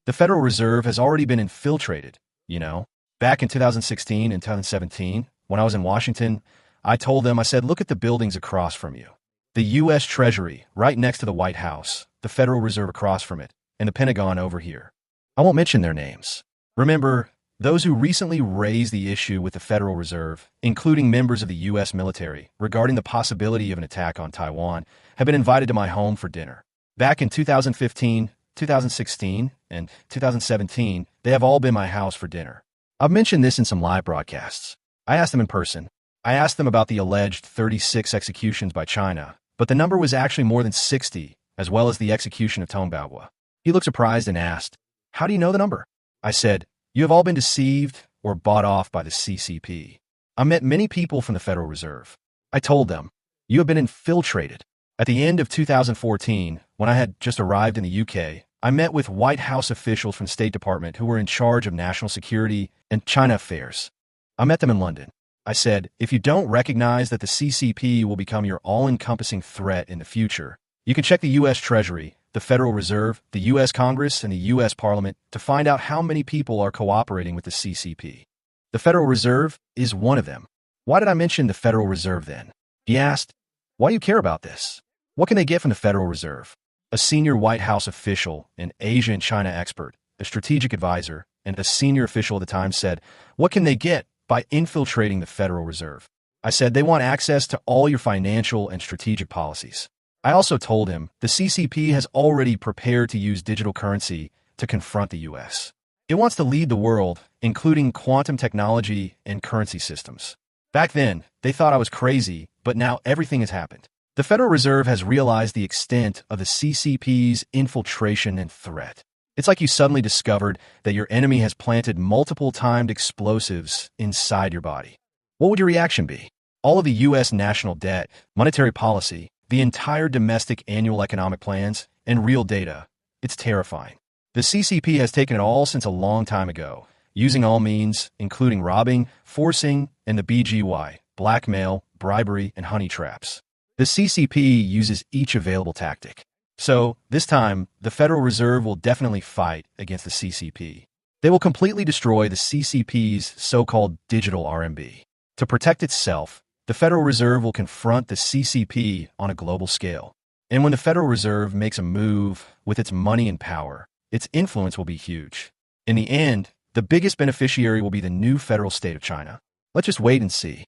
The Federal Reserve has already been infiltrated, you know. Back in 2016 and 2017, when I was in Washington, I told them, I said, look at the buildings across from you. The U.S. Treasury, right next to the White House, the Federal Reserve across from it, and the Pentagon over here. I won't mention their names. Remember, those who recently raised the issue with the Federal Reserve, including members of the U.S. military, regarding the possibility of an attack on Taiwan, have been invited to my home for dinner. Back in 2015, 2016, and 2017, they have all been my house for dinner. I've mentioned this in some live broadcasts. I asked them in person. I asked them about the alleged 36 executions by China, but the number was actually more than 60, as well as the execution of Tong Baogua. He looked surprised and asked, "How do you know the number?" I said, "You have all been deceived or bought off by the CCP." I met many people from the Federal Reserve. I told them, "You have been infiltrated." At the end of 2014, when I had just arrived in the UK, I met with White House officials from the State Department who were in charge of national security and China affairs. I met them in London. I said, if you don't recognize that the CCP will become your all-encompassing threat in the future, you can check the U.S. Treasury, the Federal Reserve, the U.S. Congress, and the U.S. Parliament to find out how many people are cooperating with the CCP. The Federal Reserve is one of them. Why did I mention the Federal Reserve then? He asked, why do you care about this? What can they get from the Federal Reserve? A senior White House official, an Asia and China expert, a strategic advisor, and a senior official at the time said, what can they get by infiltrating the Federal Reserve? I said, they want access to all your financial and strategic policies. I also told him the CCP has already prepared to use digital currency to confront the U.S. It wants to lead the world, including quantum technology and currency systems. Back then, they thought I was crazy, but now everything has happened. The Federal Reserve has realized the extent of the CCP's infiltration and threat. It's like you suddenly discovered that your enemy has planted multiple timed explosives inside your body. What would your reaction be? All of the U.S. national debt, monetary policy, the entire domestic annual economic plans, and real data. It's terrifying. The CCP has taken it all since a long time ago, using all means, including robbing, forcing, and the BGY, blackmail, bribery, and honey traps. The CCP uses each available tactic. So, this time, the Federal Reserve will definitely fight against the CCP. They will completely destroy the CCP's so-called digital RMB. To protect itself, the Federal Reserve will confront the CCP on a global scale. And when the Federal Reserve makes a move with its money and power, its influence will be huge. In the end, the biggest beneficiary will be the new federal state of China. Let's just wait and see.